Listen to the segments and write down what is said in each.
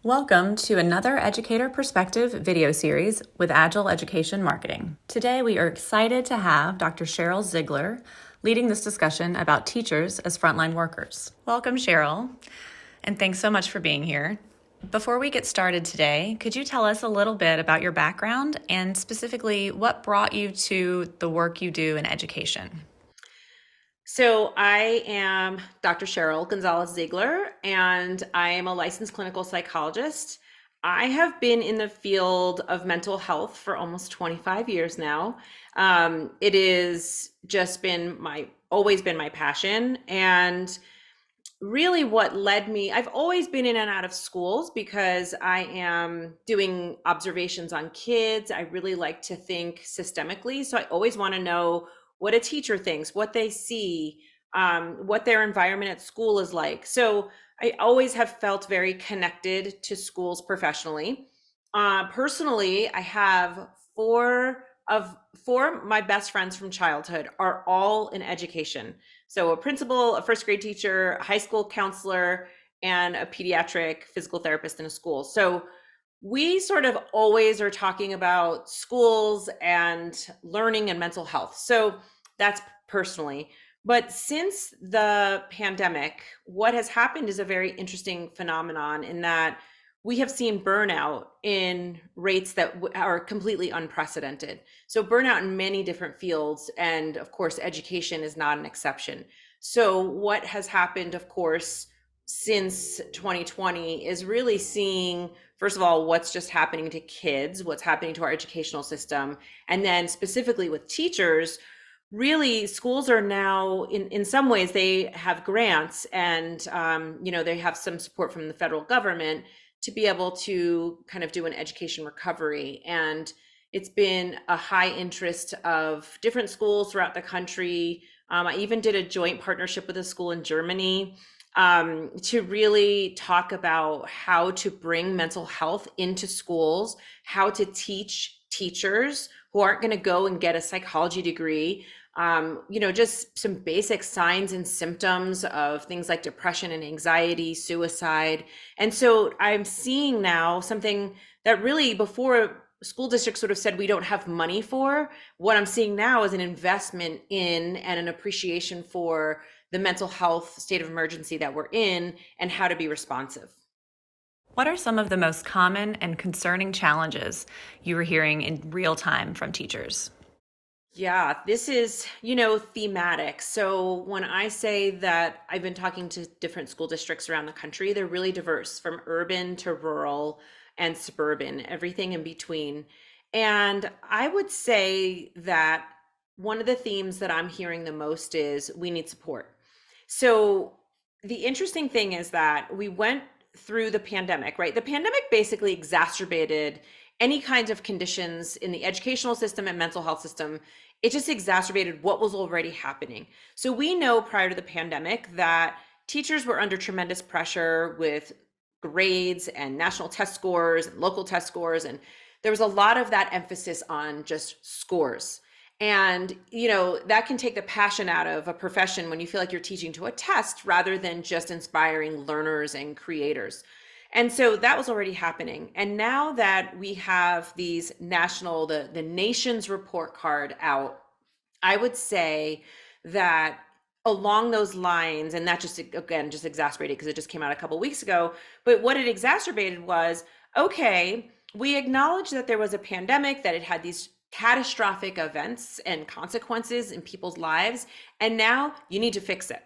Welcome to another Educator Perspective video series with Agile Education Marketing. Today we are excited to have Dr. Sheryl Ziegler leading this discussion about teachers as frontline workers. Welcome, Sheryl, and thanks so much for being here. Before we get started today, could you tell us a little bit about your background and specifically what brought you to the work you do in education? So I am Dr. Sheryl Gonzalez Ziegler, and I am a licensed clinical psychologist. I have been in the field of mental health for almost 25 years now. It is just been always been my passion, and really what led me, I've always been in and out of schools because I am doing observations on kids. I really like to think systemically. So I always want to know what a teacher thinks, what they see, what their environment at school is like. So I always have felt very connected to schools professionally. Personally, I have four of my best friends from childhood are all in education. So a principal, a first grade teacher, a high school counselor, and a pediatric physical therapist in a school. So we sort of always are talking about schools and learning and mental health. So that's personally. But since the pandemic, what has happened is a very interesting phenomenon in that we have seen burnout in rates that are completely unprecedented. So burnout in many different fields, and of course, education is not an exception. So what has happened, of course, since 2020 is really seeing, first of all, what's just happening to kids, what's happening to our educational system, and then specifically with teachers. Really, schools are now, in some ways, they have grants and they have some support from the federal government to be able to kind of do an education recovery. And it's been a high interest of different schools throughout the country. I even did a joint partnership with a school in Germany to really talk about how to bring mental health into schools, how to teach teachers who aren't going to go and get a psychology degree, just some basic signs and symptoms of things like depression and anxiety, suicide. And so I'm seeing now something that really before school districts sort of said we don't have money for. What I'm seeing now is an investment in and an appreciation for the mental health state of emergency that we're in and how to be responsive. What are some of the most common and concerning challenges you were hearing in real time from teachers? Yeah, this is, thematic. So when I say that I've been talking to different school districts around the country, they're really diverse from urban to rural and suburban, everything in between. And I would say that one of the themes that I'm hearing the most is we need support. So the interesting thing is that we went through the pandemic, right? The pandemic basically exacerbated any kinds of conditions in the educational system and mental health system. It just exacerbated what was already happening. So we know prior to the pandemic that teachers were under tremendous pressure with grades and national test scores and local test scores. And there was a lot of that emphasis on just scores. And, that can take the passion out of a profession when you feel like you're teaching to a test rather than just inspiring learners and creators. And so that was already happening. And now that we have these the nation's report card out, I would say that along those lines, and that just exacerbated because it just came out a couple of weeks ago, but what it exacerbated was, okay, we acknowledge that there was a pandemic, that it had these catastrophic events and consequences in people's lives, and now you need to fix it.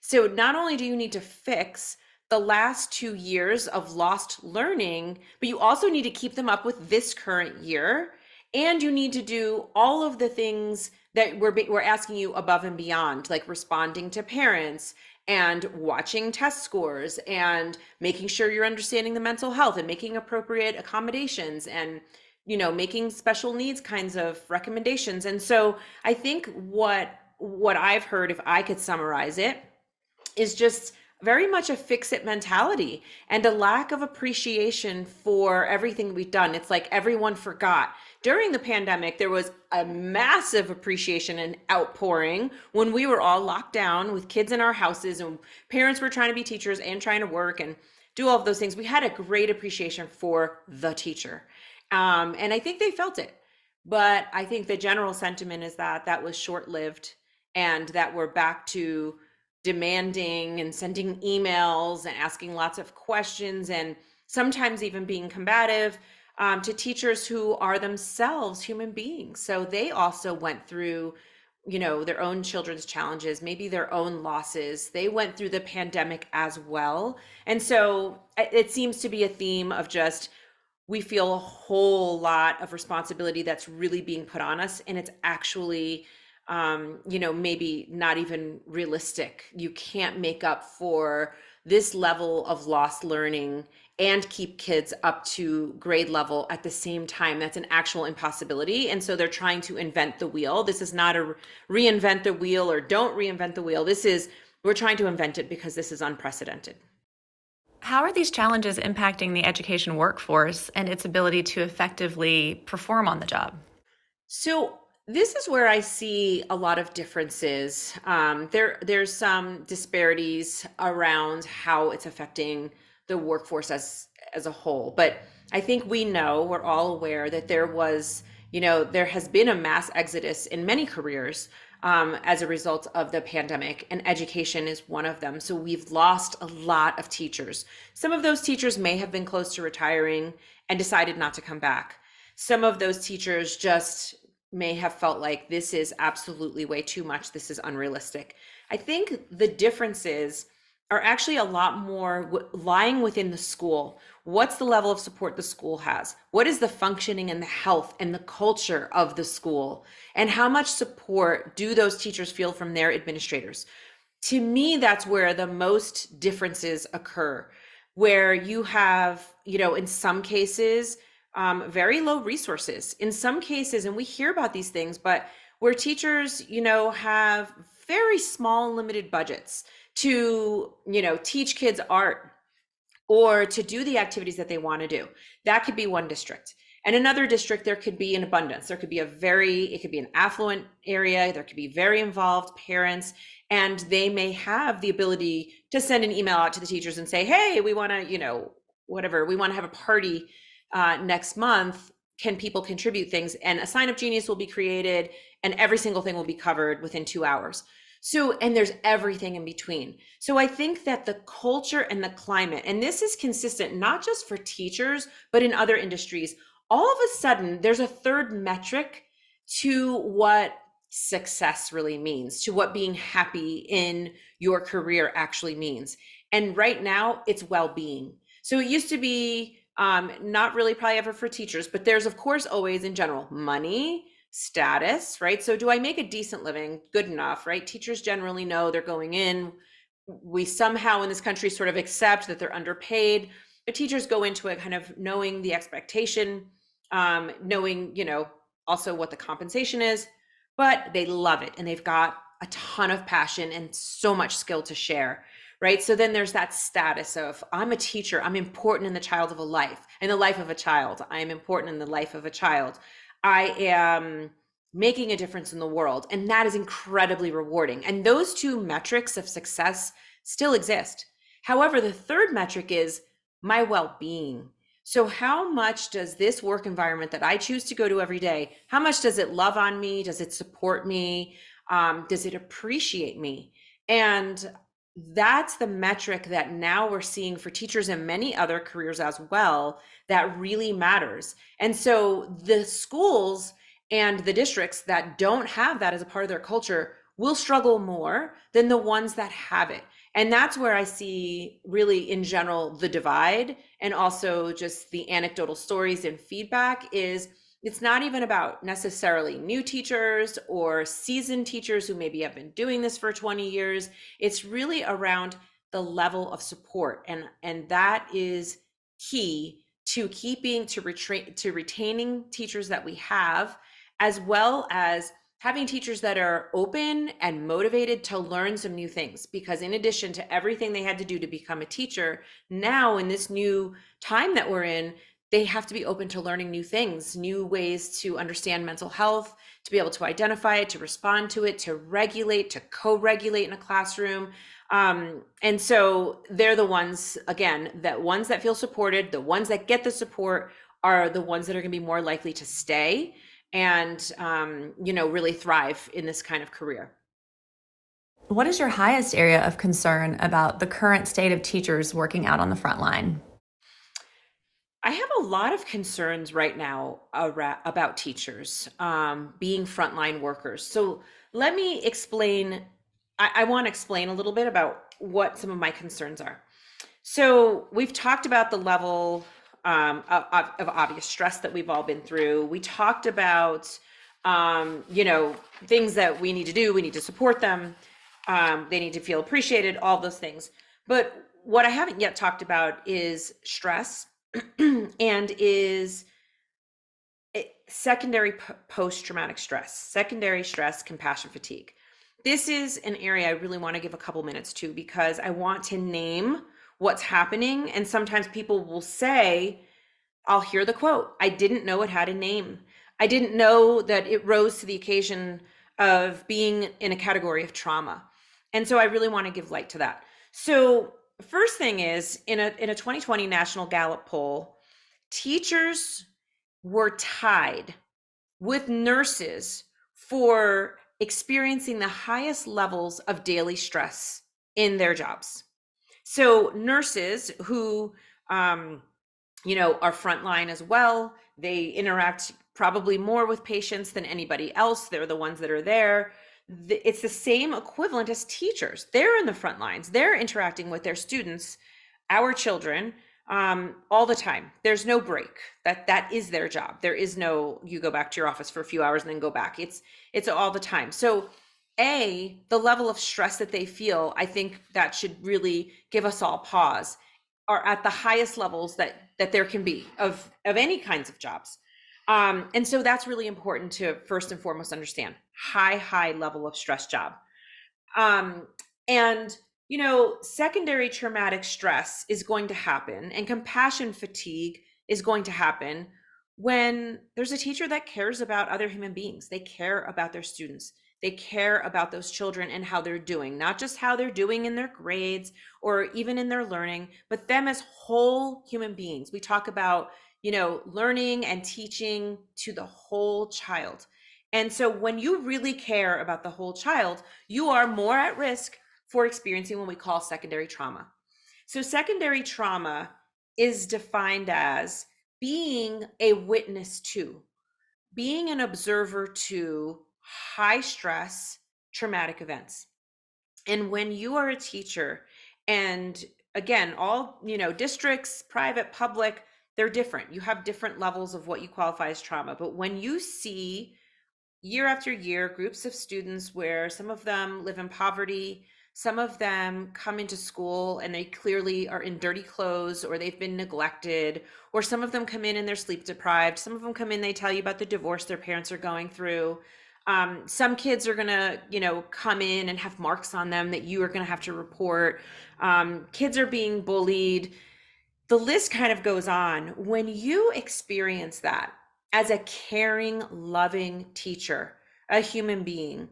So not only do you need to fix the last 2 years of lost learning, but you also need to keep them up with this current year. And you need to do all of the things that we're asking you above and beyond, like responding to parents and watching test scores and making sure you're understanding the mental health and making appropriate accommodations and, making special needs kinds of recommendations. And so I think what I've heard, if I could summarize it, is just very much a fix-it mentality and a lack of appreciation for everything we've done. It's like everyone forgot. During the pandemic, there was a massive appreciation and outpouring when we were all locked down with kids in our houses and parents were trying to be teachers and trying to work. And do all of those things. We had a great appreciation for the teacher. And I think they felt it. But I think the general sentiment is that that was short-lived and that we're back to demanding and sending emails and asking lots of questions and sometimes even being combative to teachers who are themselves human beings. So they also went through, their own children's challenges, maybe their own losses. They went through the pandemic as well. And so it seems to be a theme of just, we feel a whole lot of responsibility that's really being put on us. And it's actually, maybe not even realistic. You can't make up for this level of lost learning and keep kids up to grade level at the same time. That's an actual impossibility. And so they're trying to invent the wheel. This is not a reinvent the wheel or don't reinvent the wheel. We're trying to invent it because this is unprecedented. How are these challenges impacting the education workforce and its ability to effectively perform on the job? So this is where I see a lot of differences. There's some disparities around how it's affecting the workforce as a whole. But I think we're all aware that there has been a mass exodus in many careers as a result of the pandemic, and education is one of them. So we've lost a lot of teachers. Some of those teachers may have been close to retiring and decided not to come back. Some of those teachers just may have felt like this is absolutely way too much. This is unrealistic. I think the differences are actually a lot more lying within the school. What's the level of support the school has? What is the functioning and the health and the culture of the school? And how much support do those teachers feel from their administrators? To me, that's where the most differences occur, where you have, in some cases, very low resources. In some cases, and we hear about these things, but where teachers, have very small, limited budgets to, teach kids art or to do the activities that they want to do. That could be one district. And another district, there could be an abundance. There could be it could be an affluent area. There could be very involved parents, and they may have the ability to send an email out to the teachers and say, hey, we want to, we want to have a party next month. Can people contribute things? And a sign up genius will be created and every single thing will be covered within 2 hours. So, and there's everything in between. So I think that the culture and the climate, and this is consistent, not just for teachers, but in other industries, all of a sudden there's a third metric to what success really means, to what being happy in your career actually means. And right now it's well-being. So it used to be not really probably ever for teachers, but there's of course always in general money, status, right? So do I make a decent living? Good enough, right? Teachers generally know they're going in. We somehow in this country sort of accept that they're underpaid, but teachers go into it kind of knowing the expectation, knowing, also what the compensation is, but they love it. And they've got a ton of passion and so much skill to share. Right. So then there's that status of I'm a teacher. I'm important in the life of a child. I am important in the life of a child. I am making a difference in the world. And that is incredibly rewarding. And those two metrics of success still exist. However, the third metric is my well-being. So how much does this work environment that I choose to go to every day, how much does it love on me? Does it support me? Does it appreciate me? And that's the metric that now we're seeing for teachers and many other careers as well, that really matters. And so the schools and the districts that don't have that as a part of their culture will struggle more than the ones that have it. And that's where I see really in general the divide, and also just the anecdotal stories and feedback is it's not even about necessarily new teachers or seasoned teachers who maybe have been doing this for 20 years. It's really around the level of support. And that is key to retaining teachers that we have, as well as having teachers that are open and motivated to learn some new things. Because in addition to everything they had to do to become a teacher, now in this new time that we're in, they have to be open to learning new things, new ways to understand mental health, to be able to identify it, to respond to it, to regulate, to co-regulate in a classroom. And so they're the ones, again, that ones that feel supported, the ones that get the support are the ones that are going to be more likely to stay and, really thrive in this kind of career. What is your highest area of concern about the current state of teachers working out on the front line? I have a lot of concerns right now about teachers being frontline workers. So let me explain. I want to explain a little bit about what some of my concerns are. So we've talked about the level of obvious stress that we've all been through. We talked about, things that we need to do. We need to support them. They need to feel appreciated, all those things. But what I haven't yet talked about is stress and is secondary post-traumatic stress, secondary stress, compassion fatigue. This is an area I really want to give a couple minutes to because I want to name what's happening. And sometimes people will say, I'll hear the quote, I didn't know it had a name. I didn't know that it rose to the occasion of being in a category of trauma. And so I really want to give light to that. So first thing is in a 2020 National Gallup poll, teachers were tied with nurses for experiencing the highest levels of daily stress in their jobs. So nurses who, are frontline as well, they interact probably more with patients than anybody else. They're the ones that are there. It's the same equivalent as teachers. They're in the front lines. They're interacting with their students, our children, all the time. There's no break. That is their job. There is no, you go back to your office for a few hours and then go back. It's all the time. So the level of stress that they feel, I think that should really give us all pause, are at the highest levels that there can be of any kinds of jobs. And so that's really important to first and foremost understand. High level of stress job. And secondary traumatic stress is going to happen, and compassion fatigue is going to happen when there's a teacher that cares about other human beings. They care about their students. They care about those children and how they're doing, not just how they're doing in their grades or even in their learning, but them as whole human beings. We talk about, learning and teaching to the whole child. And so when you really care about the whole child, you are more at risk for experiencing what we call secondary trauma. So secondary trauma is defined as being a witness to, being an observer to high stress traumatic events. And when you are a teacher, and again, all, districts, private, public, they're different. You have different levels of what you qualify as trauma. But when you see year after year groups of students where some of them live in poverty, some of them come into school and they clearly are in dirty clothes or they've been neglected, or some of them come in and they're sleep deprived. Some of them come in, they tell you about the divorce their parents are going through. Some kids are gonna, come in and have marks on them that you are gonna have to report. Kids are being bullied. The list kind of goes on. When you experience that as a caring, loving teacher, a human being,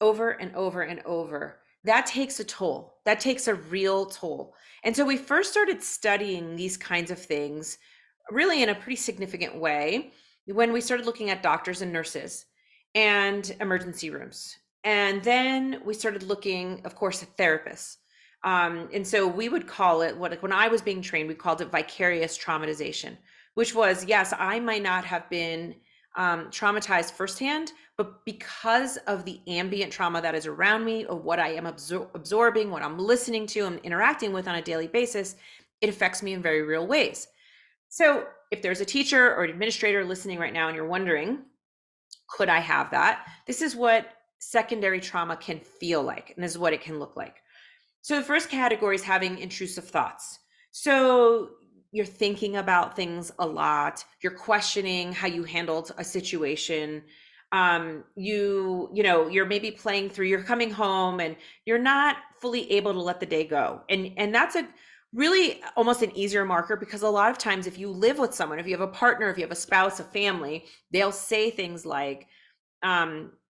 over and over and over, that takes a toll. That takes a real toll. And so we first started studying these kinds of things really in a pretty significant way when we started looking at doctors and nurses and emergency rooms. And then we started looking, of course, at therapists. And so we would call it, when I was being trained, we called it vicarious traumatization, which was, yes, I might not have been traumatized firsthand, but because of the ambient trauma that is around me, or what I am absorbing, what I'm listening to and interacting with on a daily basis, it affects me in very real ways. So if there's a teacher or an administrator listening right now and you're wondering, could I have that? This is what secondary trauma can feel like, and this is what it can look like. So the first category is having intrusive thoughts. So you're thinking about things a lot. You're questioning how you handled a situation. You're maybe playing through, you're coming home and you're not fully able to let the day go. And that's a really almost an easier marker, because a lot of times if you live with someone, if you have a partner, if you have a spouse, a family, they'll say things like,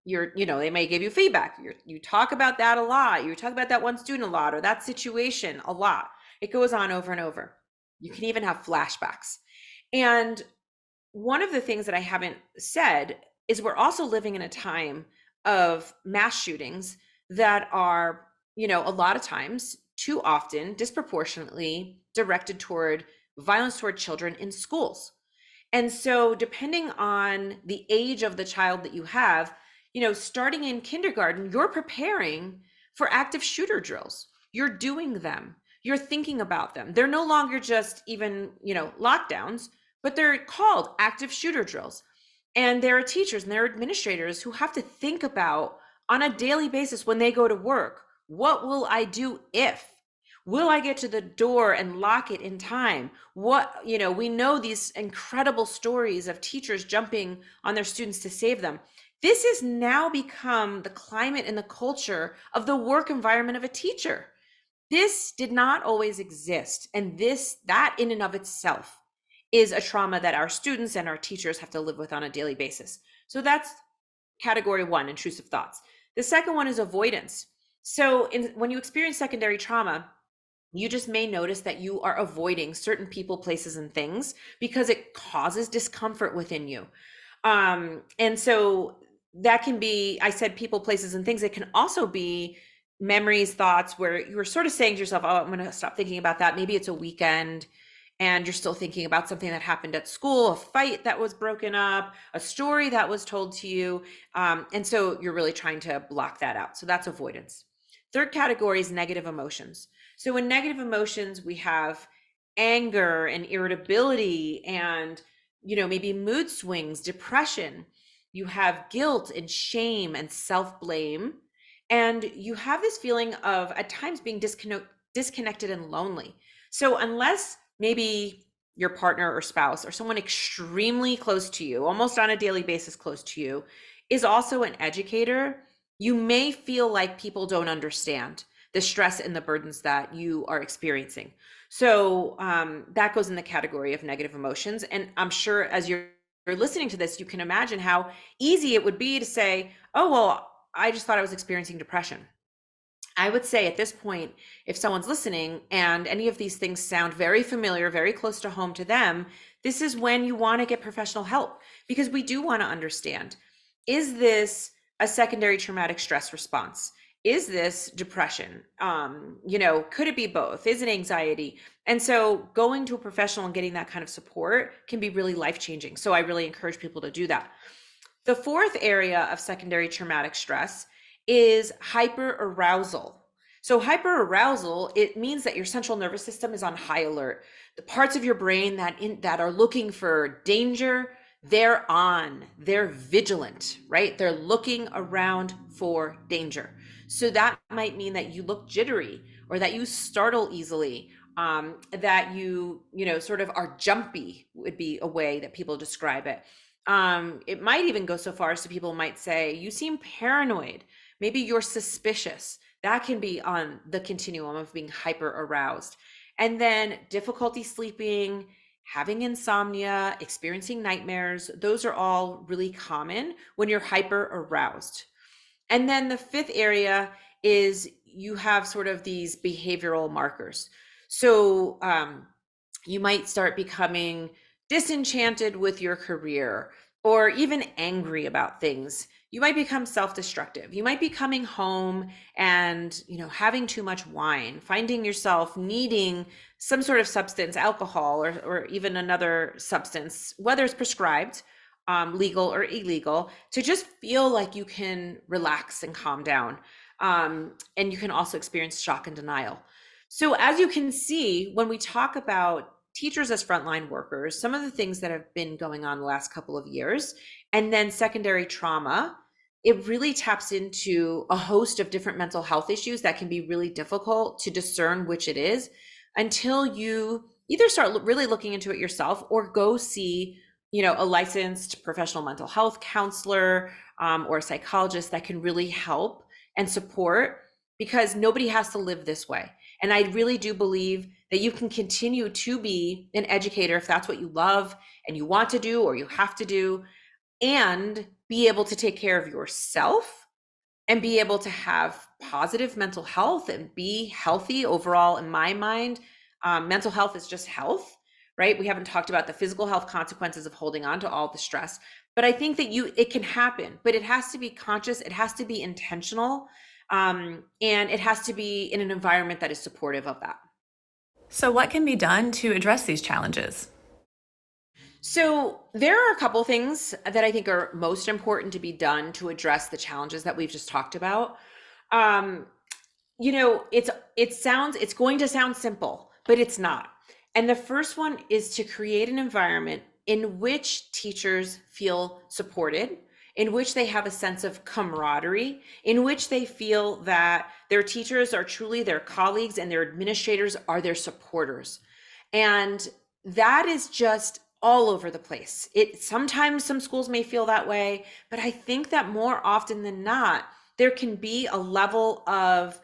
they may give you feedback. You talk about that a lot. You talk about that one student a lot, or that situation a lot. It goes on over and over. You can even have flashbacks. And one of the things that I haven't said is we're also living in a time of mass shootings that are, a lot of times, too often, disproportionately directed toward violence toward children in schools. And so, depending on the age of the child that you have, starting in kindergarten, you're preparing for active shooter drills. You're doing them. You're thinking about them. They're no longer just even, lockdowns, but they're called active shooter drills. And there are teachers and there are administrators who have to think about on a daily basis when they go to work, what will I do if? Will I get to the door and lock it in time? We know these incredible stories of teachers jumping on their students to save them. This has now become the climate and the culture of the work environment of a teacher. This did not always exist. And that in and of itself is a trauma that our students and our teachers have to live with on a daily basis. So that's category one, intrusive thoughts. The second one is avoidance. So when you experience secondary trauma, you just may notice that you are avoiding certain people, places, and things because it causes discomfort within you. And so that can be, I said people, places, and things. It can also be memories, thoughts where you're sort of saying to yourself, oh, I'm going to stop thinking about that. Maybe it's a weekend and you're still thinking about something that happened at school, a fight that was broken up, a story that was told to you. And so you're really trying to block that out. So that's avoidance. Third category is negative emotions. So in negative emotions, we have anger and irritability and, maybe mood swings, depression. You have guilt and shame and self-blame. And you have this feeling of at times being disconnected and lonely. So unless maybe your partner or spouse or someone extremely close to you, almost on a daily basis close to you, is also an educator, you may feel like people don't understand the stress and the burdens that you are experiencing. So that goes in the category of negative emotions. And I'm sure as you're listening to this, you can imagine how easy it would be to say, oh, well, I just thought I was experiencing depression. I would say at this point, if someone's listening and any of these things sound very familiar, very close to home to them, this is when you want to get professional help, because we do want to understand, is this a secondary traumatic stress response? Is this depression? Could it be both? Is it anxiety? And so going to a professional and getting that kind of support can be really life-changing. So I really encourage people to do that. The fourth area of secondary traumatic stress is hyperarousal. So hyperarousal, it means that your central nervous system is on high alert. The parts of your brain that are looking for danger, they're vigilant, right? They're looking around for danger. So that might mean that you look jittery or that you startle easily, that you sort of are jumpy would be a way that people describe it. It might even go so far as to people might say, you seem paranoid. Maybe you're suspicious. That can be on the continuum of being hyper aroused. And then difficulty sleeping, having insomnia, experiencing nightmares, those are all really common when you're hyper aroused. And then the fifth area is you have sort of these behavioral markers. So you might start becoming disenchanted with your career or even angry about things. You might become self-destructive. You might be coming home and, having too much wine, finding yourself needing some sort of substance, alcohol, or even another substance, whether it's prescribed, legal or illegal, to just feel like you can relax and calm down. And you can also experience shock and denial. So as you can see, when we talk about teachers as frontline workers, some of the things that have been going on the last couple of years, and then secondary trauma, it really taps into a host of different mental health issues that can be really difficult to discern which it is until you either start really looking into it yourself or go see, a licensed professional mental health counselor or a psychologist that can really help and support, because nobody has to live this way. And I really do believe that you can continue to be an educator if that's what you love and you want to do or you have to do, and be able to take care of yourself and be able to have positive mental health and be healthy overall. In my mind, mental health is just health, right? We haven't talked about the physical health consequences of holding on to all the stress, but I think that it can happen, but it has to be conscious, it has to be intentional, and it has to be in an environment that is supportive of that. So, what can be done to address these challenges? So there are a couple things that I think are most important to be done to address the challenges that we've just talked about. Um, it's going to sound simple, but it's not. And the first one is to create an environment in which teachers feel supported, in which they have a sense of camaraderie, in which they feel that their teachers are truly their colleagues and their administrators are their supporters. And that is just all over the place. It sometimes some schools may feel that way, but I think that more often than not, there can be a level of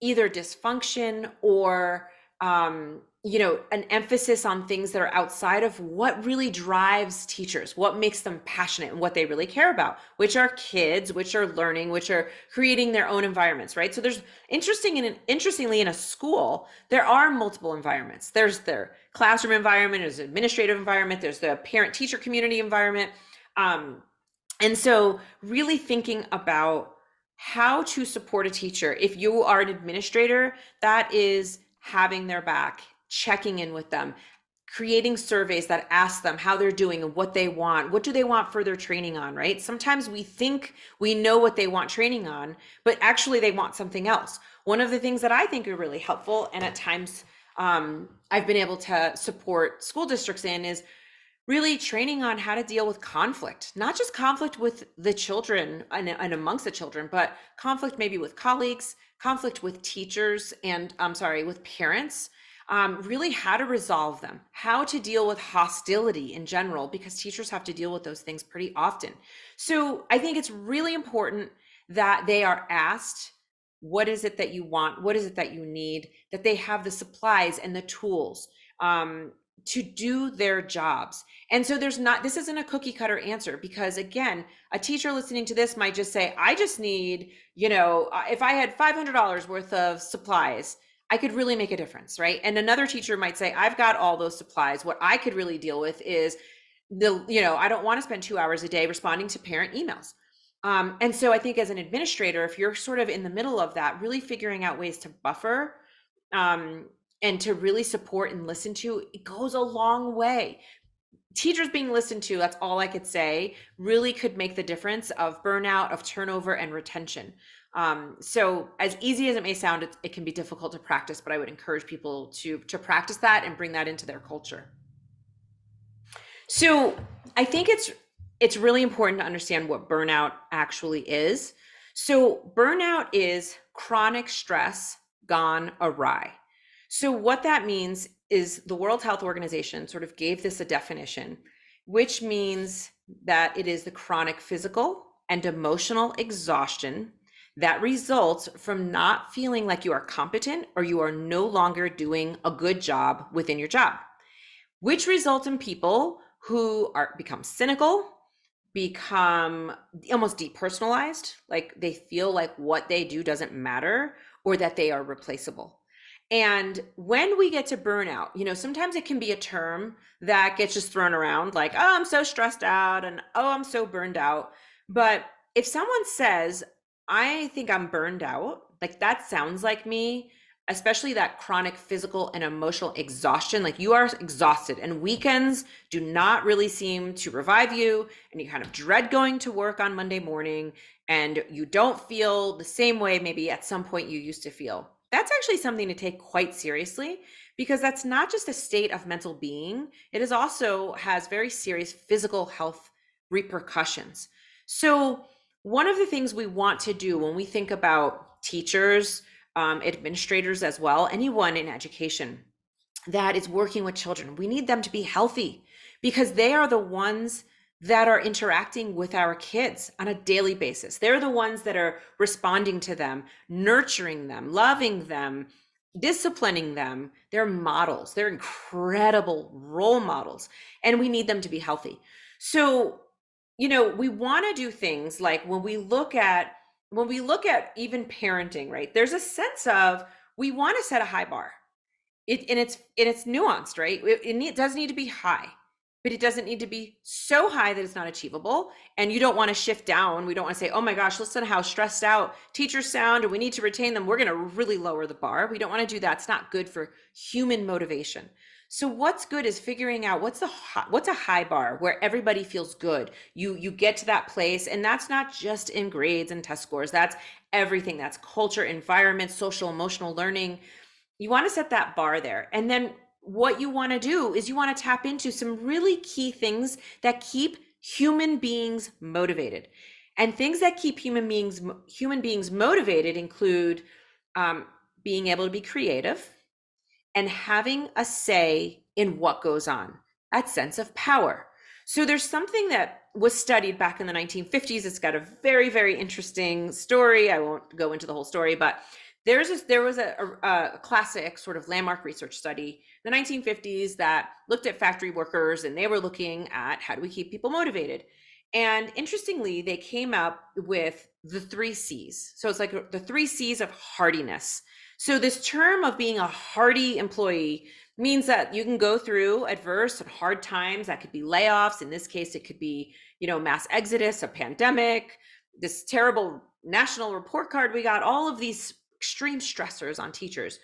either dysfunction or an emphasis on things that are outside of what really drives teachers, what makes them passionate and what they really care about, which are kids, which are learning, which are creating their own environments, right? So there's interestingly in a school, there are multiple environments. There's their classroom environment, there's the administrative environment, there's the parent teacher community environment. And so really thinking about how to support a teacher. If you are an administrator, that is having their back, checking in with them, creating surveys that ask them how they're doing and what they want. What do they want further training on, right? Sometimes we think we know what they want training on, but actually they want something else. One of the things that I think are really helpful, and at times I've been able to support school districts in, is really training on how to deal with conflict, not just conflict with the children and amongst the children, but conflict maybe with colleagues, conflict with teachers, and with parents, really how to resolve them, how to deal with hostility in general, because teachers have to deal with those things pretty often. So I think it's really important that they are asked, what is it that you want? What is it that you need? That they have the supplies and the tools to do their jobs. And so this isn't a cookie cutter answer, because again, a teacher listening to this might just say, I just need, if I had $500 worth of supplies, I could really make a difference, right? And another teacher might say, I've got all those supplies. What I could really deal with is I don't want to spend 2 hours a day responding to parent emails. And so I think as an administrator, if you're sort of in the middle of that, really figuring out ways to buffer, and to really support and listen to, it goes a long way. Teachers being listened to, that's all I could say, really could make the difference of burnout, of turnover, and retention. So as easy as it may sound, it can be difficult to practice, but I would encourage people to practice that and bring that into their culture. So I think it's really important to understand what burnout actually is. So burnout is chronic stress gone awry. So what that means is the World Health Organization sort of gave this a definition, which means that it is the chronic physical and emotional exhaustion that results from not feeling like you are competent or you are no longer doing a good job within your job, which results in people who become cynical, become almost depersonalized, like they feel like what they do doesn't matter or that they are replaceable. And when we get to burnout, sometimes it can be a term that gets just thrown around like, oh, I'm so stressed out, and oh, I'm so burned out. But if someone says, I think I'm burned out, like that sounds like me, especially that chronic physical and emotional exhaustion, like you are exhausted and weekends do not really seem to revive you, and you kind of dread going to work on Monday morning, and you don't feel the same way maybe at some point you used to feel. That's actually something to take quite seriously, because that's not just a state of mental being. It is also has very serious physical health repercussions. So one of the things we want to do when we think about teachers, administrators as well, anyone in education that is working with children, we need them to be healthy, because they are the ones that are interacting with our kids on a daily basis. They're the ones that are responding to them, nurturing them, loving them, disciplining them. They're models. They're incredible role models, and we need them to be healthy. So we want to do things like when we look at even parenting, right? There's a sense of we want to set a high bar. And it's nuanced, right? It does need to be high, but it doesn't need to be so high that it's not achievable. And you don't want to shift down. We don't want to say, oh my gosh, listen to how stressed out teachers sound and we need to retain them. We're going to really lower the bar. We don't want to do that. It's not good for human motivation. So what's good is figuring out what's a high bar where everybody feels good. You get to that place, and that's not just in grades and test scores. That's everything. That's culture, environment, social, emotional learning. You want to set that bar there. And then what you want to do is you want to tap into some really key things that keep human beings motivated. And things that keep human beings motivated include being able to be creative and having a say in what goes on, that sense of power. So there's something that was studied back in the 1950s. It's got a very, very interesting story. I won't go into the whole story, but there was a classic sort of landmark research study in the 1950s that looked at factory workers, and they were looking at how do we keep people motivated. And interestingly, they came up with the 3 C's. So it's like the 3 C's of hardiness. So this term of being a hardy employee means that you can go through adverse and hard times. That could be layoffs. In this case, it could be, mass exodus, a pandemic, this terrible national report card we got, all of these extreme stressors on teachers.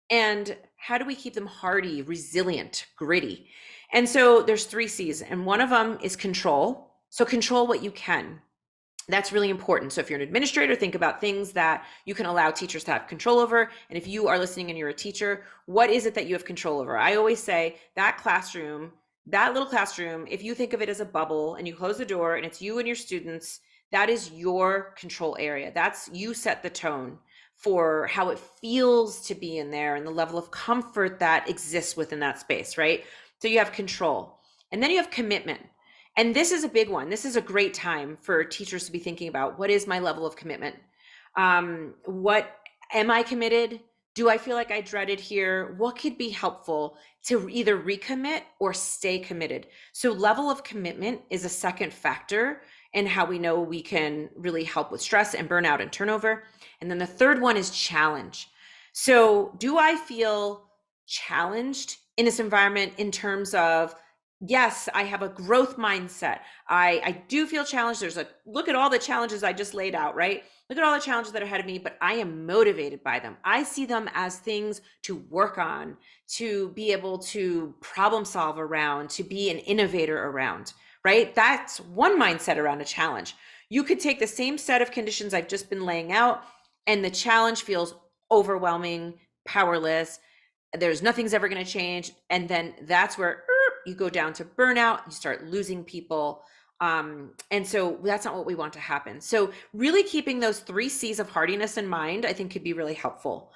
And how do we keep them hardy, resilient, gritty? And so there's 3 C's, and one of them is control. So control what you can. That's really important. So if you're an administrator, think about things that you can allow teachers to have control over. And if you are listening and you're a teacher, what is it that you have control over? I always say that little classroom, if you think of it as a bubble and you close the door and it's you and your students, that is your control area. That's you set the tone for how it feels to be in there and the level of comfort that exists within that space, right? So you have control, and then you have commitment. And this is a big one. This is a great time for teachers to be thinking about, what is my level of commitment? What am I committed? Do I feel like I dreaded here? What could be helpful to either recommit or stay committed? So level of commitment is a second factor in how we know we can really help with stress and burnout and turnover. And then the third one is challenge. So do I feel challenged in this environment in terms of, yes, I have a growth mindset. I do feel challenged. Look at all the challenges I just laid out, right? Look at all the challenges that are ahead of me, but I am motivated by them. I see them as things to work on, to be able to problem solve around, to be an innovator around, right? That's one mindset around a challenge. You could take the same set of conditions I've just been laying out, and the challenge feels overwhelming, powerless. Nothing's ever going to change. And then that's where you go down to burnout, you start losing people. And so that's not what we want to happen. So really keeping those 3 C's of hardiness in mind, I think could be really helpful.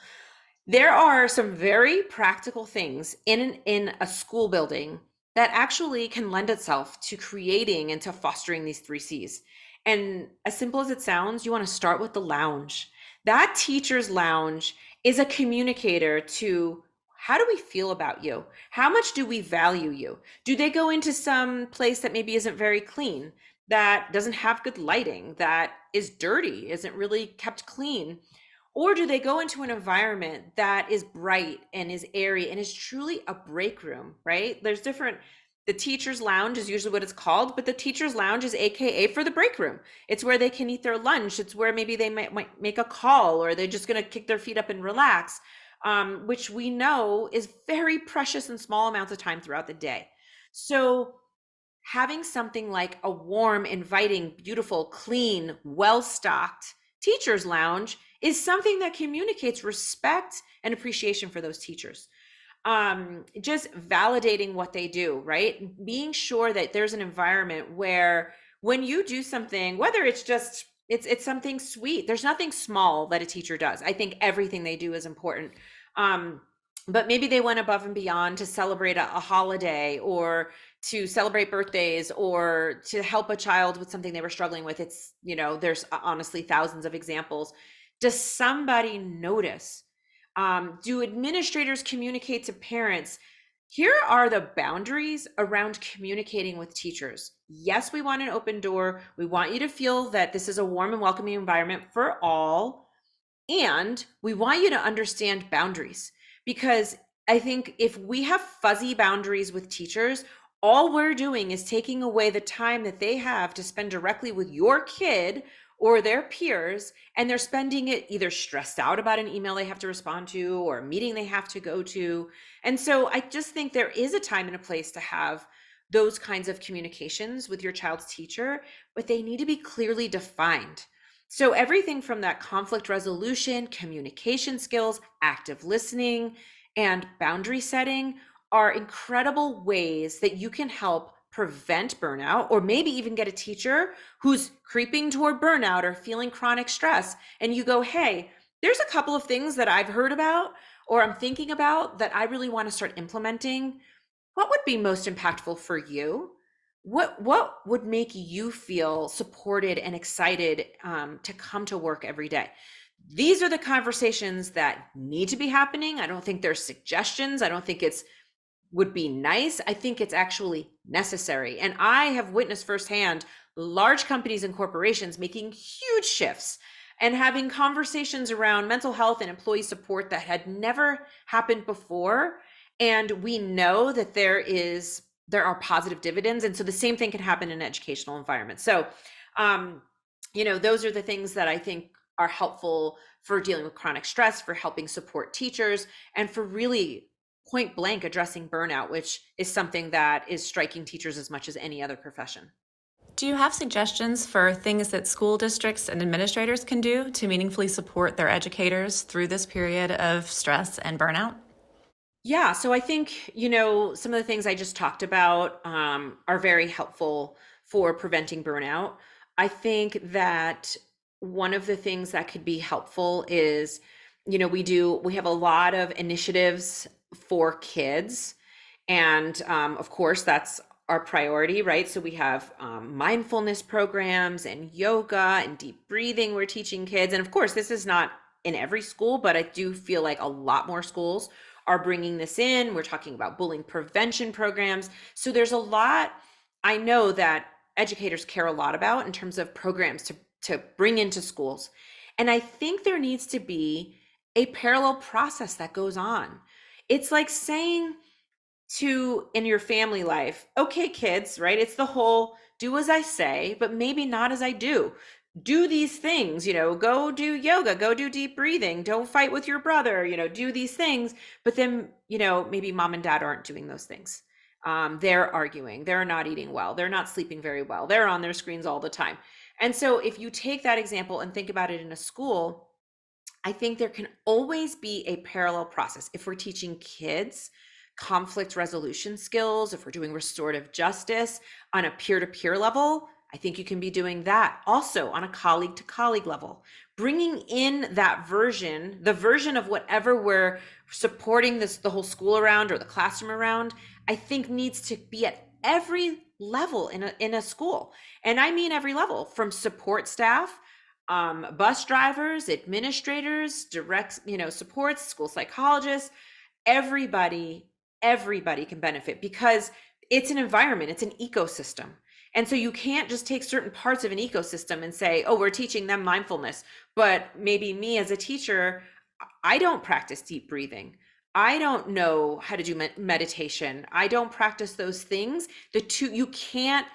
There are some very practical things in a school building that actually can lend itself to creating and to fostering these 3 C's. And as simple as it sounds, you want to start with the lounge. That teacher's lounge is a communicator to, how do we feel about you? How much do we value you? Do they go into some place that maybe isn't very clean, that doesn't have good lighting, that is dirty, isn't really kept clean? Or do they go into an environment that is bright and is airy and is truly a break room, right? The teacher's lounge is usually what it's called, but the teacher's lounge is AKA for the break room. It's where they can eat their lunch. It's where maybe they might make a call, or they're just going to kick their feet up and relax. Which we know is very precious in small amounts of time throughout the day. So having something like a warm, inviting, beautiful, clean, well-stocked teacher's lounge is something that communicates respect and appreciation for those teachers. Just validating what they do, right? Being sure that there's an environment where when you do something, whether it's just it's something sweet. There's nothing small that a teacher does. I think everything they do is important. But maybe they went above and beyond to celebrate a holiday, or to celebrate birthdays, or to help a child with something they were struggling with. There's honestly thousands of examples. Does somebody notice? Do administrators communicate to parents? Here are the boundaries around communicating with teachers. Yes, we want an open door. We want you to feel that this is a warm and welcoming environment for all. And we want you to understand boundaries, because I think if we have fuzzy boundaries with teachers, all we're doing is taking away the time that they have to spend directly with your kid or their peers, and they're spending it either stressed out about an email they have to respond to or a meeting they have to go to. And so I just think there is a time and a place to have those kinds of communications with your child's teacher, but they need to be clearly defined. So everything from that conflict resolution, communication skills, active listening, and boundary setting are incredible ways that you can help prevent burnout, or maybe even get a teacher who's creeping toward burnout or feeling chronic stress. And you go, hey, there's a couple of things that I've heard about or I'm thinking about that I really want to start implementing. What would be most impactful for you? What would make you feel supported and excited to come to work every day? These are the conversations that need to be happening. I don't think there's suggestions. I don't think it's would be nice. I think it's actually necessary. And I have witnessed firsthand large companies and corporations making huge shifts and having conversations around mental health and employee support that had never happened before. And we know that there are positive dividends. And so the same thing can happen in an educational environment. So those are the things that I think are helpful for dealing with chronic stress, for helping support teachers, and for really point blank addressing burnout, which is something that is striking teachers as much as any other profession. Do you have suggestions for things that school districts and administrators can do to meaningfully support their educators through this period of stress and burnout? Yeah, so I think, some of the things I just talked about are very helpful for preventing burnout. I think that one of the things that could be helpful is, we have a lot of initiatives for kids. And of course, that's our priority, right? So we have mindfulness programs and yoga and deep breathing we're teaching kids. And of course, this is not in every school, but I do feel like a lot more schools are bringing this in. We're talking about bullying prevention programs. So there's a lot I know that educators care a lot about in terms of programs to bring into schools. And I think there needs to be a parallel process that goes on. It's like saying in your family life, okay, kids, right? It's the whole do as I say, but maybe not as I do. Do these things, go do yoga, go do deep breathing, don't fight with your brother, do these things. But then, maybe mom and dad aren't doing those things. They're arguing, they're not eating well, they're not sleeping very well, they're on their screens all the time. And so if you take that example and think about it in a school, I think there can always be a parallel process. If we're teaching kids conflict resolution skills, if we're doing restorative justice on a peer-to-peer level, I think you can be doing that also on a colleague to colleague level. Bringing in that version, the version of whatever we're supporting the whole school around or the classroom around, I think needs to be at every level in a school. And I mean every level, from support staff, bus drivers, administrators, direct, supports, school psychologists, everybody can benefit, because it's an environment, it's an ecosystem. And so you can't just take certain parts of an ecosystem and say, oh, we're teaching them mindfulness, but maybe me as a teacher, I don't practice deep breathing. I don't know how to do meditation. I don't practice those things. You can't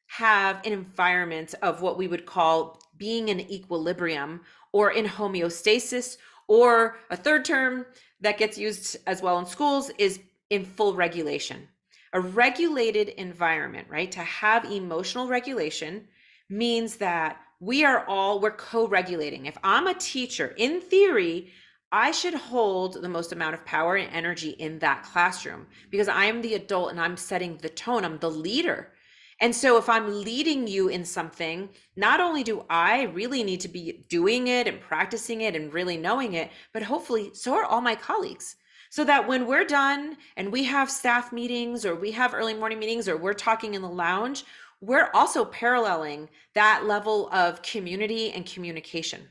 have an environment of what we would call being in equilibrium or in homeostasis, or a third term that gets used as well in schools is in full regulation. A regulated environment, right? To have emotional regulation means that we're co-regulating. If I'm a teacher, in theory, I should hold the most amount of power and energy in that classroom, because I am the adult and I'm setting the tone. I'm the leader. And so if I'm leading you in something, not only do I really need to be doing it and practicing it and really knowing it, but hopefully so are all my colleagues. So that when we're done and we have staff meetings or we have early morning meetings or we're talking in the lounge, we're also paralleling that level of community and communication.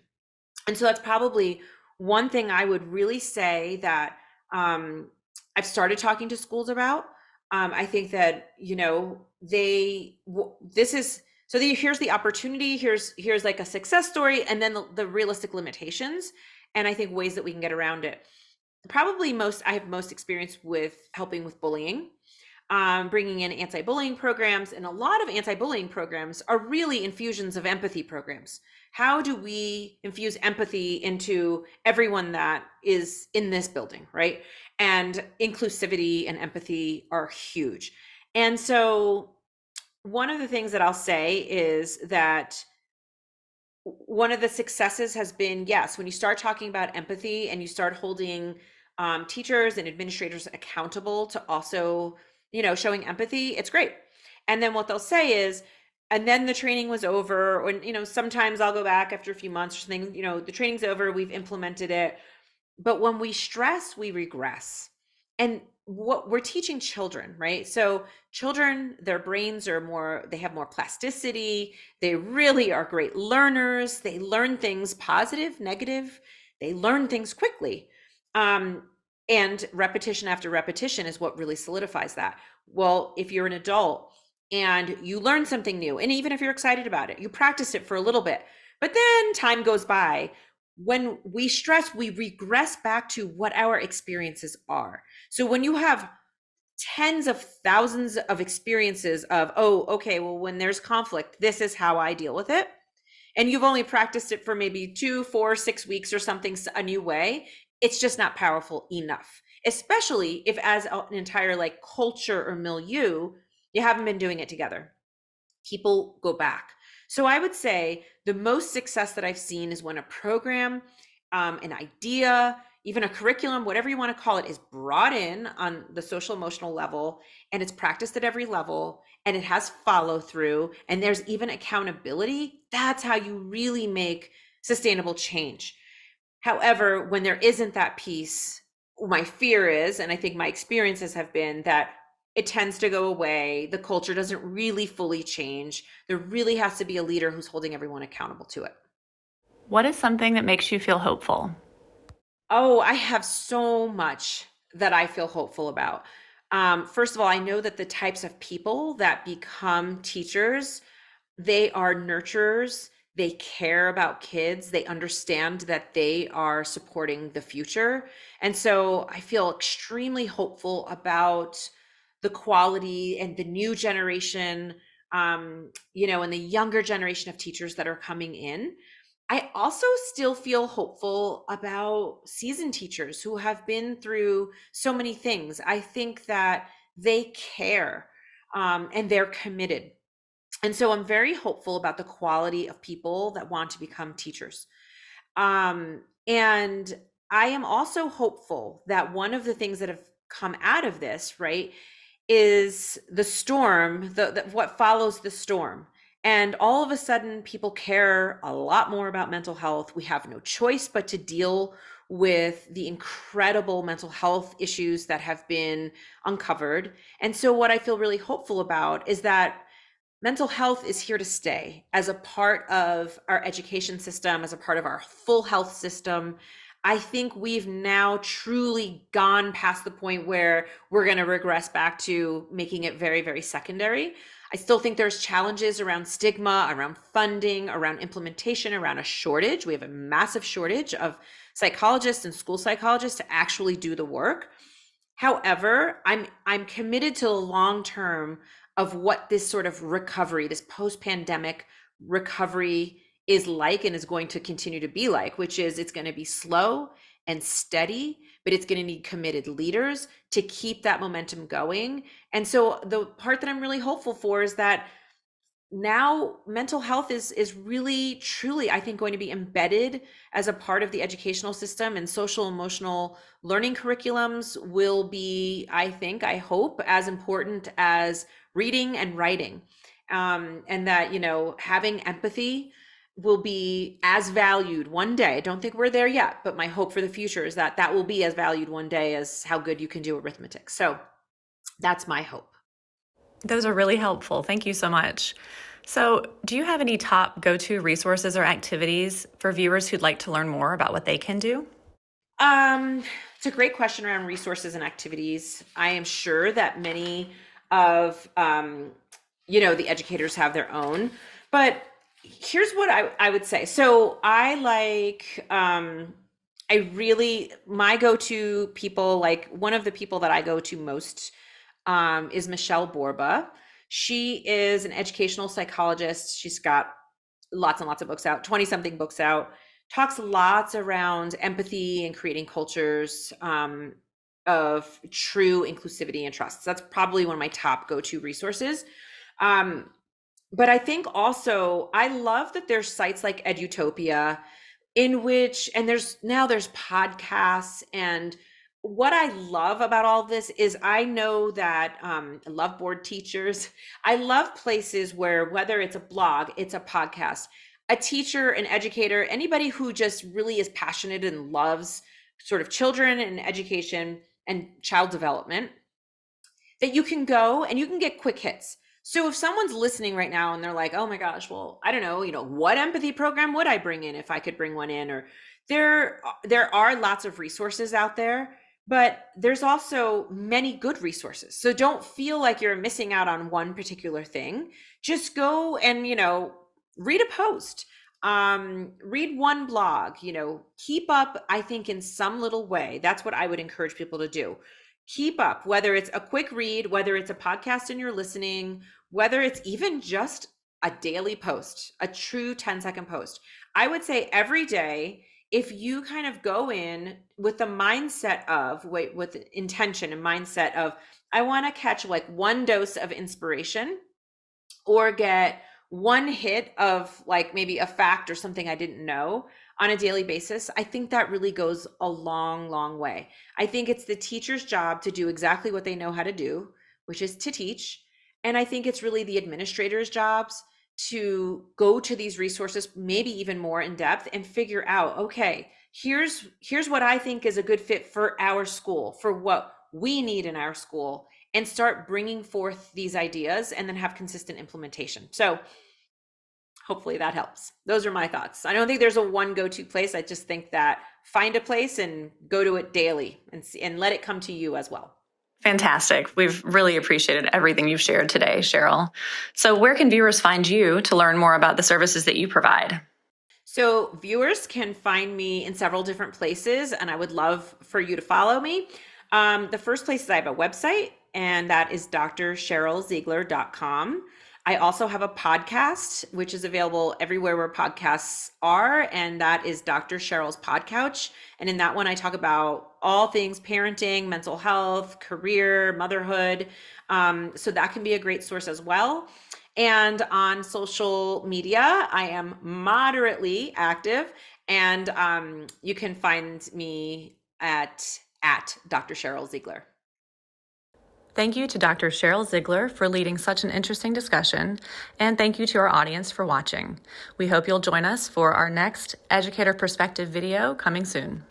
And so that's probably one thing I would really say that I've started talking to schools about. I think that, this is, so here's the opportunity, here's like a success story, and then the realistic limitations, and I think ways that we can get around it. Probably I have most experience with helping with bullying, bringing in anti-bullying programs, and a lot of anti-bullying programs are really infusions of empathy programs. How do we infuse empathy into everyone that is in this building, right? And inclusivity and empathy are huge. And so one of the things that I'll say is that one of the successes has been, yes, when you start talking about empathy and you start holding teachers and administrators accountable to also, showing empathy, it's great. And then what they'll say is, and then the training was over, or, sometimes I'll go back after a few months or something, the training's over, we've implemented it. But when we stress, we regress. And what we're teaching children, right? So children, their brains they have more plasticity. They really are great learners. They learn things positive, negative. They learn things quickly. And repetition after repetition is what really solidifies that. Well, if you're an adult and you learn something new, and even if you're excited about it, you practice it for a little bit, but then time goes by. When we stress, we regress back to what our experiences are. So when you have tens of thousands of experiences of, oh, okay, well, when there's conflict, this is how I deal with it, and you've only practiced it for maybe 2, 4, 6 weeks or something, a new way, it's just not powerful enough, especially if as an entire like culture or milieu, you haven't been doing it together. People go back. So I would say the most success that I've seen is when a program, an idea, even a curriculum, whatever you want to call it, is brought in on the social emotional level, and it's practiced at every level, and it has follow through, and there's even accountability. That's how you really make sustainable change. However, when there isn't that piece, my fear is, and I think my experiences have been, that it tends to go away. The culture doesn't really fully change. There really has to be a leader who's holding everyone accountable to it. What is something that makes you feel hopeful? Oh, I have so much that I feel hopeful about. First of all, I know that the types of people that become teachers, they are nurturers. They care about kids. They understand that they are supporting the future. And so I feel extremely hopeful about the quality and the new generation, and the younger generation of teachers that are coming in. I also still feel hopeful about seasoned teachers who have been through so many things. I think that they care, and they're committed. And so I'm very hopeful about the quality of people that want to become teachers. And I am also hopeful that one of the things that have come out of this, right, is the storm, what follows the storm. And all of a sudden, people care a lot more about mental health. We have no choice but to deal with the incredible mental health issues that have been uncovered. And so what I feel really hopeful about is that mental health is here to stay as a part of our education system, as a part of our full health system. I think we've now truly gone past the point where we're going to regress back to making it very, very secondary. I still think there's challenges around stigma, around funding, around implementation, around a shortage. We have a massive shortage of psychologists and school psychologists to actually do the work. However, I'm committed to the long term of what this sort of recovery, this post-pandemic recovery is like and is going to continue to be like, which is it's going to be slow and steady, but it's going to need committed leaders to keep that momentum going. And so the part that I'm really hopeful for is that now mental health is really truly, I think, going to be embedded as a part of the educational system, and social emotional learning curriculums will be, I hope, as important as reading and writing. And that, having empathy will be as valued one day. I don't think we're there yet, but my hope for the future is that that will be as valued one day as how good you can do arithmetic. So that's my hope. Those are really helpful. Thank you so much. So, do you have any top go-to resources or activities for viewers who'd like to learn more about what they can do? It's a great question around resources and activities. I am sure that many of the educators have their own, but here's what I would say. So I like my go-to people, like one of the people that I go to most is Michelle Borba. She is an educational psychologist. She's got lots and lots of books out, 20 something books out, talks lots around empathy and creating cultures of true inclusivity and trust. So that's probably one of my top go-to resources. But I think also I love that there's sites like Edutopia in which, and there's podcasts. And what I love about all this is I know that I love board teachers. I love places where, whether it's a blog, it's a podcast, a teacher, an educator, anybody who just really is passionate and loves sort of children and education and child development, that you can go and you can get quick hits. So if someone's listening right now and they're like, oh my gosh, well, I don't know, what empathy program would I bring in if I could bring one in? Or there are lots of resources out there, but there's also many good resources. So don't feel like you're missing out on one particular thing. Just go and, read a post, read one blog, keep up, I think, in some little way. That's what I would encourage people to do. Keep up, whether it's a quick read, whether it's a podcast and you're listening, whether it's even just a daily post, a true 10-second post. I would say every day, if you kind of go in with the mindset of, with the intention and mindset of, I want to catch like one dose of inspiration or get one hit of like maybe a fact or something I didn't know on a daily basis, I think that really goes a long, long way. I think it's the teacher's job to do exactly what they know how to do, which is to teach. And I think it's really the administrator's jobs to go to these resources, maybe even more in depth, and figure out, okay, here's what I think is a good fit for our school, for what we need in our school, and start bringing forth these ideas and then have consistent implementation. So hopefully that helps. Those are my thoughts. I don't think there's a one go-to place. I just think that find a place and go to it daily and let it come to you as well. Fantastic. We've really appreciated everything you've shared today, Sheryl. So where can viewers find you to learn more about the services that you provide? So viewers can find me in several different places, and I would love for you to follow me. The first place is I have a website, and that is drsherylziegler.com. I also have a podcast, which is available everywhere where podcasts are, and that is Dr. Sheryl's Podcouch. And in that one, I talk about all things parenting, mental health, career, motherhood. So that can be a great source as well. And on social media, I am moderately active, and you can find me at Dr. Sheryl Ziegler. Thank you to Dr. Sheryl Ziegler for leading such an interesting discussion, and thank you to our audience for watching. We hope you'll join us for our next Educator Perspective video coming soon.